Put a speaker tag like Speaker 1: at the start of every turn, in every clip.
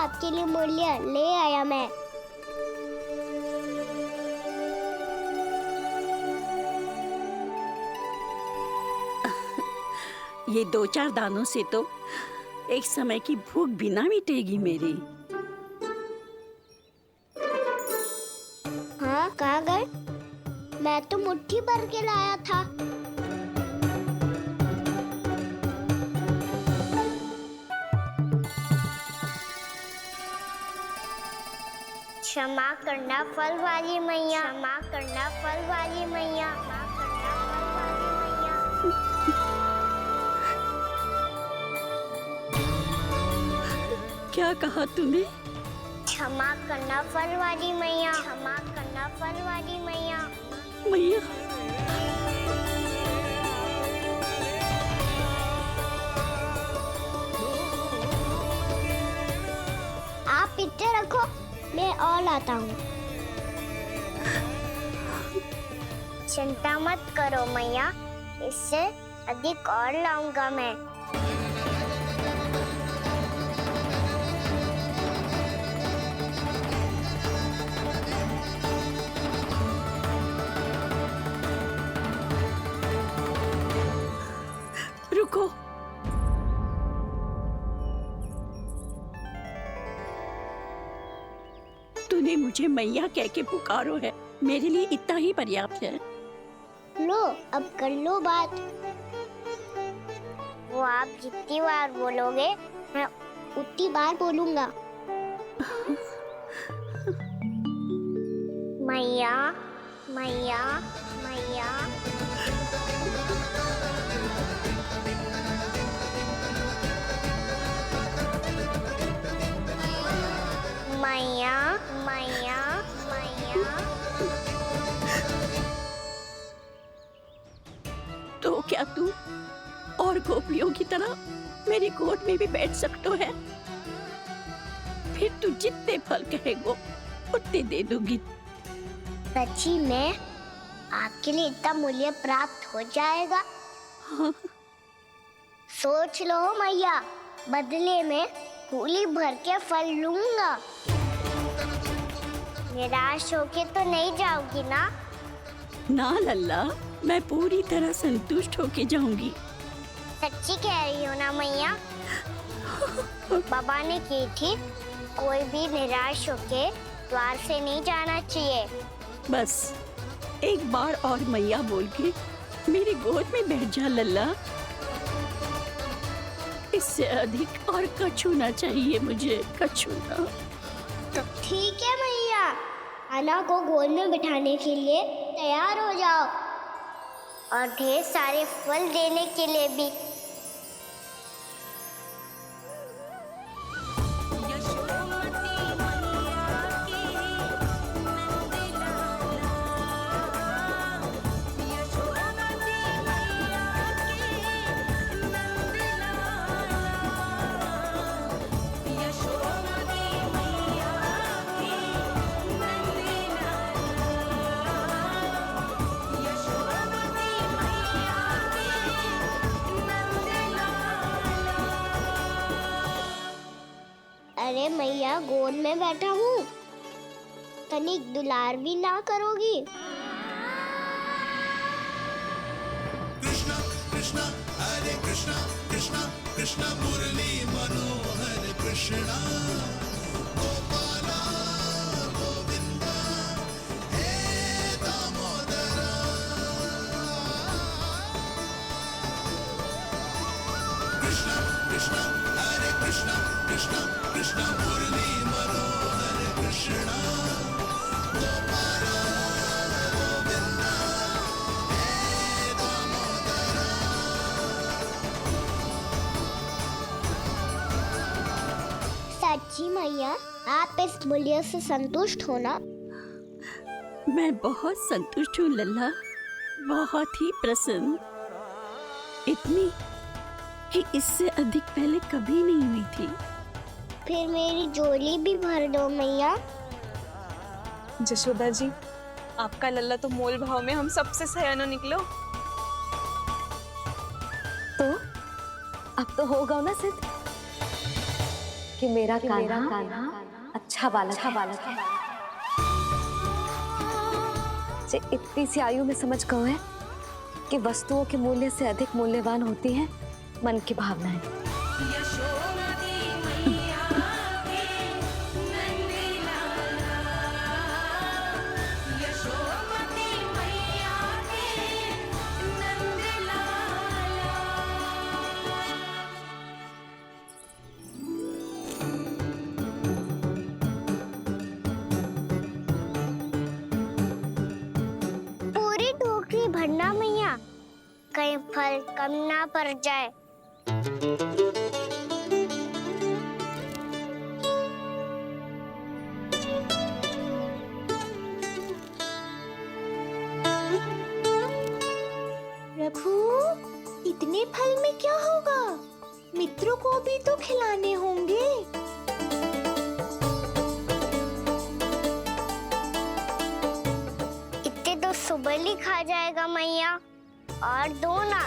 Speaker 1: आपके लिए मूल्य ले आया मैं।
Speaker 2: ये 2-4 दानों से तो एक समय की भूख भी ना मिटेगी मेरी।
Speaker 1: हाँ, कहाँ गए? मैं तो मुट्ठी भर के लाया था। क्षमा करना फल वाली मैया, क्षमा करना फल वाली मैया, क्षमा करना फल वाली मैया।
Speaker 2: क्या कहा तूने?
Speaker 1: क्षमा करना फल वाली मैया, क्षमा करना फल वाली मैया।
Speaker 2: मैया,
Speaker 1: आप इतने रखो, मैं और लाता हूँ। चिंता मत करो मैया, इससे अधिक और लाऊंगा मैं।
Speaker 2: रुको। तूने मुझे मैया कह के पुकारो है, मेरे लिए इतना ही पर्याप्त है।
Speaker 1: लो, अब कर लो बात। वो आप जितनी बार बोलोगे, मैं उतनी बार बोलूंगा। मैया, मैया, मैया। मैया, मैया, मैया।
Speaker 2: तो क्या तू और गोपियों की तरह मेरी गोद में भी बैठ सकते है? फिर तू जितने फल कहेगो उतने दे दूंगी।
Speaker 1: सच्ची में आपके लिए इतना मूल्य प्राप्त हो जाएगा?
Speaker 2: हाँ।
Speaker 1: सोच लो मैया, बदले में झोली भर के फल लूंगा। निराश होके तो नहीं जाओगी ना?
Speaker 2: ना लल्ला, मैं पूरी तरह संतुष्ट होके जाऊंगी।
Speaker 1: सच्ची कह रही हो ना मैया? बाबा ने की थी, कोई भी निराश होके द्वार से नहीं जाना चाहिए।
Speaker 2: बस एक बार और मैया बोल के मेरी गोद में बैठ जा लल्ला। इससे अधिक और कछु ना चाहिए मुझे, कछु ना।
Speaker 1: तो ठीक है मैया, अन्ना को गोद में बिठाने के लिए तैयार हो जाओ और ढेर सारे फल देने के लिए भी। अरे मैया, गोद में बैठा हूँ, तनिक दुलार भी ना करोगी?
Speaker 3: कृष्णा कृष्णा हरे कृष्णा कृष्णा कृष्णा मुरली मनोहर कृष्णा गोपाला गोविंदा हे दामोदरा। कृष्णा कृष्णा हरे कृष्णा कृष्णा कृष्णा मुरली मनोहर कृष्णा गोपाला गोविंदा हे दामोदरा।
Speaker 1: सच्ची मैया, आप इस मूल्य से संतुष्ट हो ना?
Speaker 2: मैं बहुत संतुष्ट हूँ लल्ला, बहुत ही प्रसन्न। इतनी कि इससे अधिक पहले कभी नहीं हुई थी।
Speaker 1: फिर मेरी झोली भी भर दो मैया।
Speaker 4: जशोदा जी, आपका लल्ला तो मोल भाव में हम सबसे सयाना निकलो। तो अब तो होगा ना सिद्ध?
Speaker 5: कि मेरा कान्हा अच्छा बालक है। जे इतनी सी आयु में समझ गए हैं कि वस्तुओं के मूल्य से अधिक मूल्यवान होती है मन की भावनाएं।
Speaker 1: पूरी टोकरी भरना मैया, कहीं फल कम ना पड़ जाए।
Speaker 6: प्रभु, इतने फल में क्या होगा? मित्रों को भी तो खिलाने होंगे।
Speaker 1: इतने तो सुबह ही खा जाएगा मैया, और दो ना।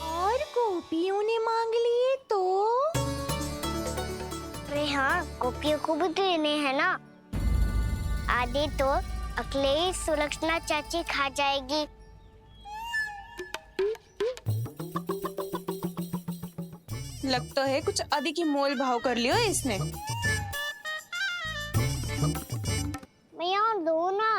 Speaker 6: और गोपियों ने मांग लिए तो?
Speaker 1: अरे हाँ, गोपियों को भी देने हैं ना। आधे तो अकेले सुलक्षणा चाची खा जाएगी।
Speaker 4: लगता है कुछ अधिक ही मोल भाव कर लियो इसने।
Speaker 1: मैया और दो ना।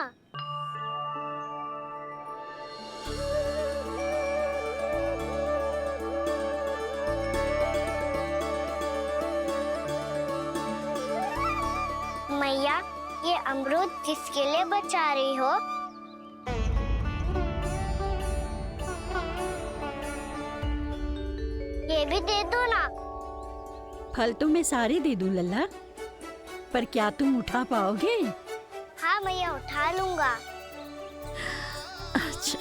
Speaker 1: मैया, ये अमरूद किसके लिए बचा रही हो? ये भी दे दो ना।
Speaker 2: फल तो मैं सारे दे दूं लल्ला, पर क्या तुम उठा पाओगे?
Speaker 1: हाँ मैया, उठा लूंगा।
Speaker 2: अच्छा,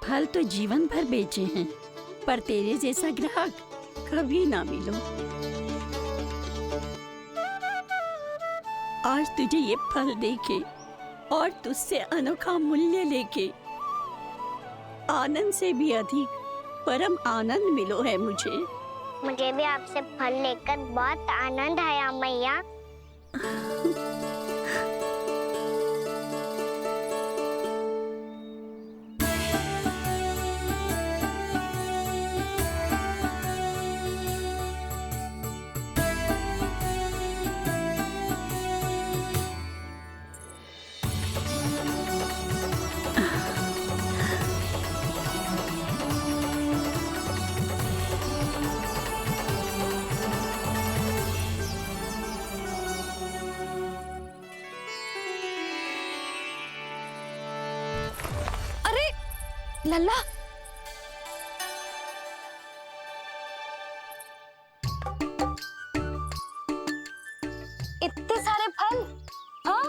Speaker 2: फल तो जीवन भर बेचे हैं, पर तेरे जैसा ग्राहक कभी ना मिलो। आज तुझे ये फल देके और तुझसे अनोखा मूल्य लेके आनंद से भी अधिक परम आनंद मिलो है मुझे।
Speaker 1: मुझे भी आपसे फल लेकर बहुत आनंद आया मैया।
Speaker 5: लल्ला, इतने सारे फल? हाँ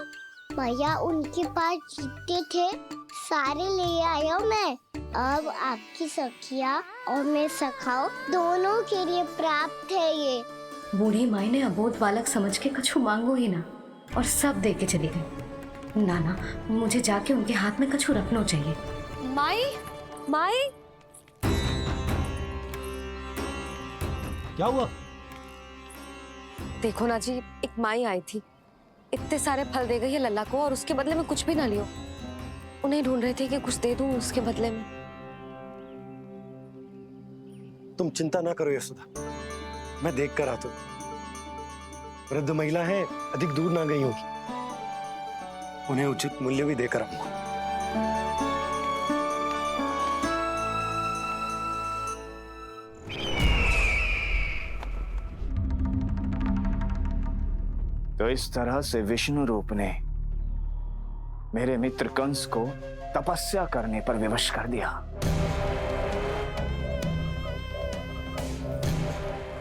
Speaker 1: भैया, उनके पास जितने थे सारे ले आया मैं। अब आपकी सखिया और मैं सखाओ दोनों के लिए प्राप्त है ये।
Speaker 5: बूढ़ी माई ने अबोध बालक समझ के कछु मांगो ही ना, और सब दे के चली गई। नाना, मुझे जाके उनके हाथ में कछु रखना चाहिए। माई, माई,
Speaker 7: क्या हुआ?
Speaker 5: देखो ना जी, एक माई आई थी, इतने सारे फल दे गई है लल्ला को, और उसके बदले में कुछ भी ना लियो। उन्हें ढूंढ रहे थे कि कुछ दे दूं उसके बदले में।
Speaker 7: तुम चिंता ना करो यशोदा, मैं देख कर आता हूं। वृद्ध महिला है, अधिक दूर ना गई होगी, उन्हें उचित मूल्य भी देकर आऊंगा।
Speaker 8: तो इस तरह से विष्णु रूप ने मेरे मित्र कंस को तपस्या करने पर विवश कर दिया।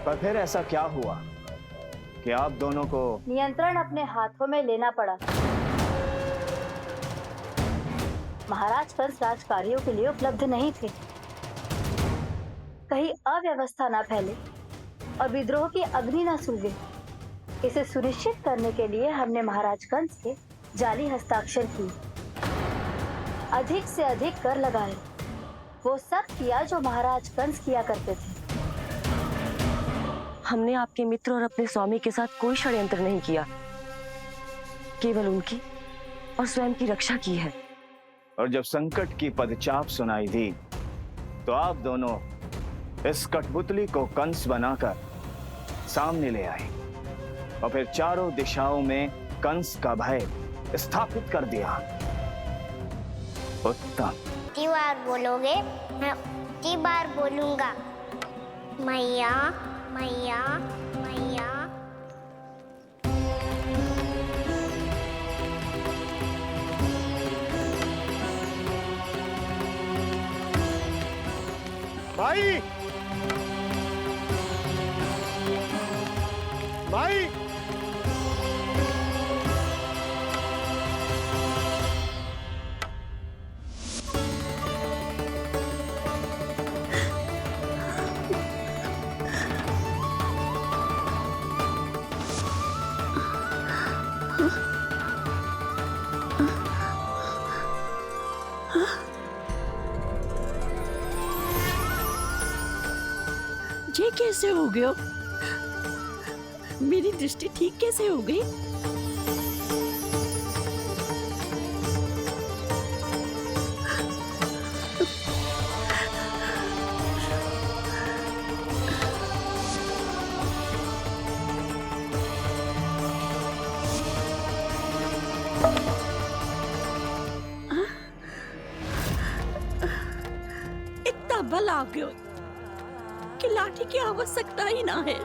Speaker 8: पर फिर ऐसा क्या हुआ कि आप दोनों को
Speaker 9: नियंत्रण अपने हाथों में लेना पड़ा। महाराज कंस राजकार्यों के लिए उपलब्ध नहीं थे, कहीं अव्यवस्था ना फैले और विद्रोह की अग्नि ना सूखे, इसे सुनिश्चित करने के लिए हमने महाराज कंस के जाली हस्ताक्षर किए, अधिक से अधिक कर लगाए, वो सब किया जो महाराज कंस किया करते थे।
Speaker 10: हमने आपके मित्र और अपने स्वामी के साथ कोई षड्यंत्र नहीं किया, केवल उनकी और स्वयं की रक्षा की है।
Speaker 8: और जब संकट की पदचाप सुनाई दी तो आप दोनों इस कठपुतली को कंस बनाकर सामने ले आए और फिर चारों दिशाओं में कंस का भय स्थापित कर दिया। उत्तम।
Speaker 1: कितनी बार बोलोगे? मैं उतनी बार बोलूंगा। मैया मैया मैया।
Speaker 7: भाई भाई
Speaker 2: ये कैसे हो गया? मेरी दृष्टि ठीक कैसे हो गई? इतना बल आ गया कि लाठी की आवश्यकता ही ना है।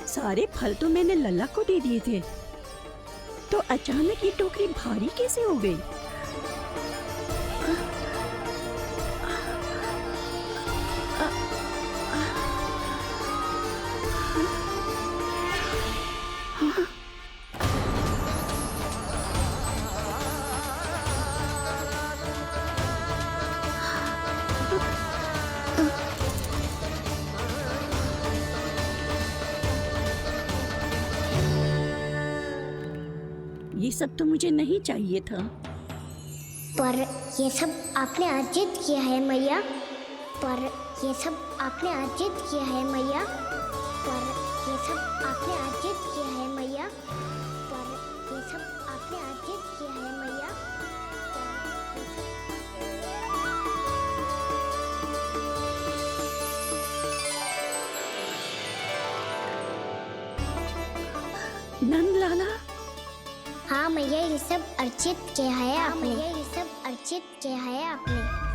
Speaker 2: सारे फल तो मैंने लल्ला को दे दिए थे, तो अचानक ये टोकरी भारी कैसे हो गई? ये सब तो मुझे नहीं चाहिए था।
Speaker 1: पर ये सब आपने अर्जित किया है मैया। पर ये सब आपने अर्जित किया है मैया। पर ये सब आपने अर्जित किया है मैया। पर ये सब आपने अर्जित किया है मैया।
Speaker 2: नंद लाला।
Speaker 1: हाँ मैया, ये सब अर्जित किया है आपने। ये सब अर्जित किया है आपने।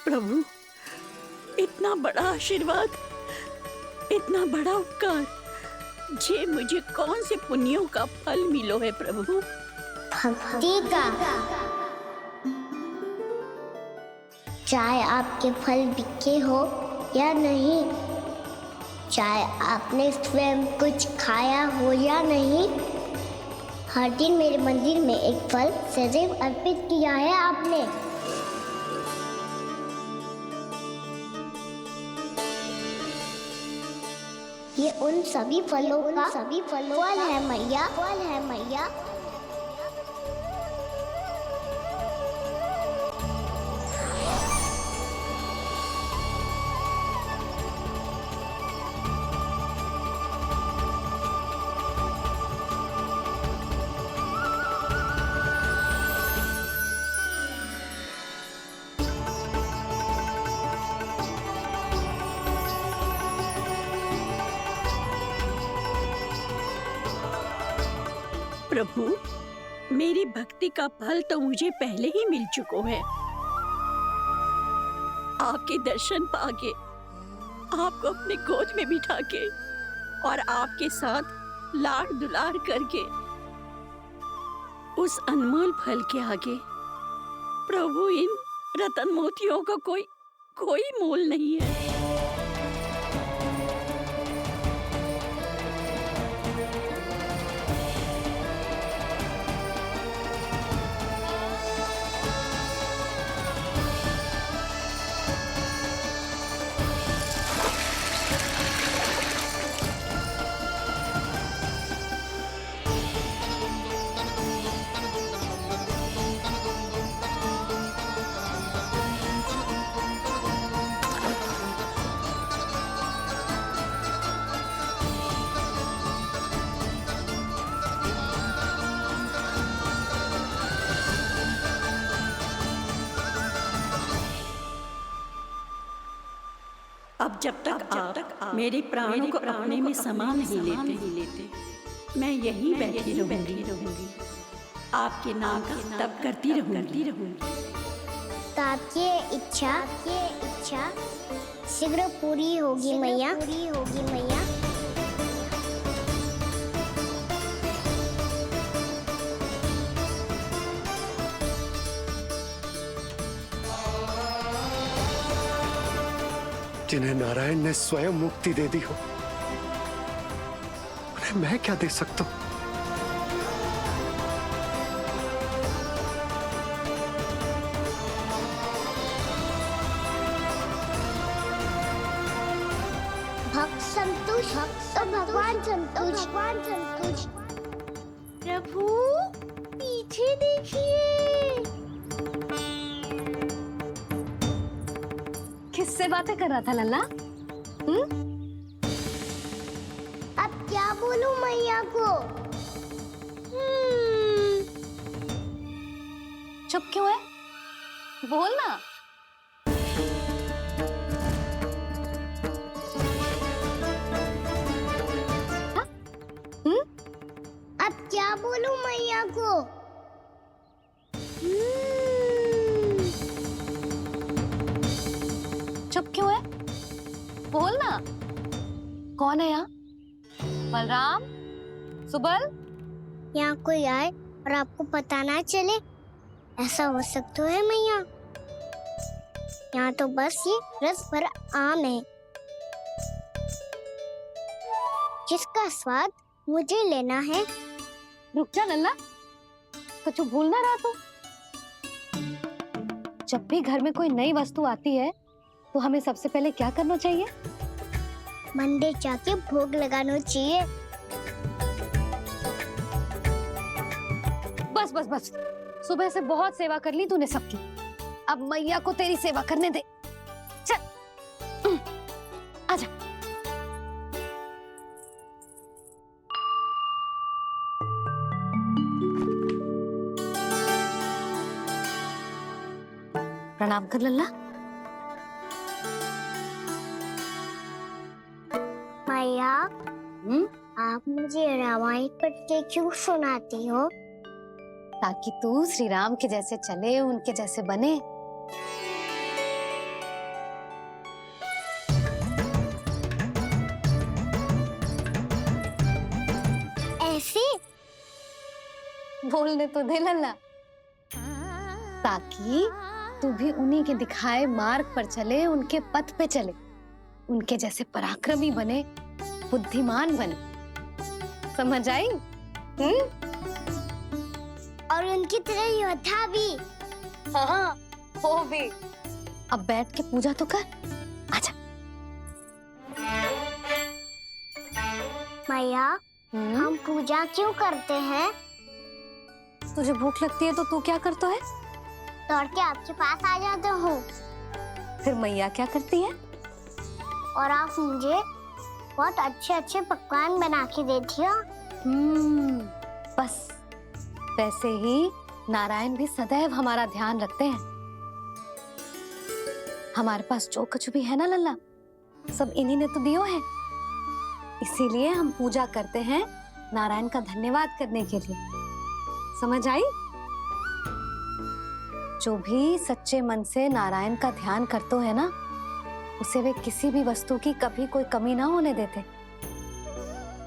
Speaker 2: प्रभु, इतना बड़ा आशीर्वाद, इतना बड़ा उपकार, जे मुझे कौन से पुण्यों का फल मिलो है प्रभु?
Speaker 1: भक्ति का। चाहे आपके फल बिके हो या नहीं, चाहे आपने स्वयं कुछ खाया हो या नहीं, हर दिन मेरे मंदिर में एक फल सदैव अर्पित किया है आपने। ये उन सभी फलों का फल है मैया, फल है मैया।
Speaker 2: प्रभु, मेरी भक्ति का फल तो मुझे पहले ही मिल चुको है। आपके दर्शन पाके, आपको अपने गोद में बिठा के और आपके साथ लाड दुलार करके, उस अनमोल फल के आगे प्रभु इन रतन मोतियों का कोई मोल नहीं है। अब जब तक आप मेरे प्राणों को अपने में समा नहीं लेते, मैं यहीं बैठी रहूंगी, आपके नाम का तप करती रहूंगी।
Speaker 1: तो आपकी इच्छा शीघ्र पूरी होगी मैया।
Speaker 7: जिन्हें नारायण ने स्वयं मुक्ति दे दी हो, उन्हें मैं क्या दे सकता हूं?
Speaker 1: भक्त संतोष तो भगवान संतोष।
Speaker 6: प्रभु पीछे देखिए।
Speaker 5: किससे बातें कर रहा था लल्ला?
Speaker 1: अब क्या बोलूं मैया को?
Speaker 5: चुप क्यों है? बोल ना।
Speaker 1: अब क्या बोलूं मैया को?
Speaker 5: चुप क्यों है? बोल ना। कौन है यहाँ? बलराम, सुबल?
Speaker 1: यहाँ कोई आए और आपको पता ना चले, ऐसा हो सकता है मैया? यहाँ तो बस ये रस भरा आम है, जिसका स्वाद मुझे लेना है।
Speaker 5: रुक जा लल्ला, कुछ भूल ना रहा तू। जब भी घर में कोई नई वस्तु आती है तो हमें सबसे पहले क्या करना चाहिए?
Speaker 1: मंदिर जाके भोग लगाना चाहिए।
Speaker 5: बस बस बस, सुबह से बहुत सेवा कर ली तूने सबकी, अब मैया को तेरी सेवा करने दे। चल आजा। प्रणाम कर लल्ला।
Speaker 1: मैया, आप मुझे रामायण पढ़ के क्यों सुनाती हो?
Speaker 5: ताकि तू श्री राम के जैसे चले, उनके जैसे बने। बोलने तो दे लल्ला, ताकि तू भी उन्हीं के दिखाए मार्ग पर चले, उनके पथ पे चले, उनके जैसे पराक्रमी बने, बुद्धिमान बने। समझ आई?
Speaker 1: और उनकी तरह योद्धा भी।
Speaker 5: हाँ, वो भी। अब बैठ के पूजा तो कर। आजा।
Speaker 1: मैया, हम पूजा क्यों करते हैं?
Speaker 5: तुझे भूख लगती है तो तू क्या करता है?
Speaker 1: दौड़ के आपके पास आ जाता हूँ।
Speaker 5: फिर मैया क्या करती है?
Speaker 1: और आप मुझे बहुत अच्छे अच्छे पकवान बना के देती हो।
Speaker 5: बस वैसे ही नारायण भी सदैव हमारा ध्यान रखते हैं। हमारे पास जो कुछ भी है ना लल्ला, सब इन्हीं ने तो दियो है। इसीलिए हम पूजा करते हैं नारायण का धन्यवाद करने के लिए। समझ आई? जो भी सच्चे मन से नारायण का ध्यान करते है ना, उसे वे किसी भी वस्तु की कभी कोई कमी ना होने देते।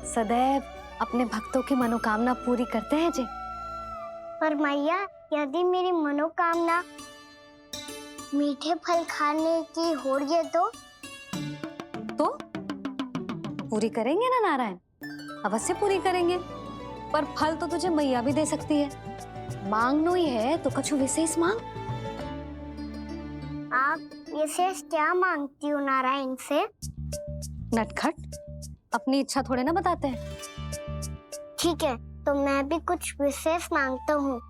Speaker 5: सदैव अपने भक्तों की मनोकामना पूरी करते हैं जी।
Speaker 1: पर मैया, यदि मेरी मनोकामना मीठे फल खाने की हो रही तो
Speaker 5: पूरी करेंगे ना नारायण, अवश्य पूरी करेंगे। पर फल तो तुझे मैया भी दे सकती है। मांगनो ही है तो कछु विशेष मांग।
Speaker 1: आप विशेष क्या मांगती हो नारायण से?
Speaker 5: नटखट, अपनी इच्छा थोड़े ना बताते हैं।
Speaker 1: ठीक है, तो मैं भी कुछ विशेष मांगता हूँ।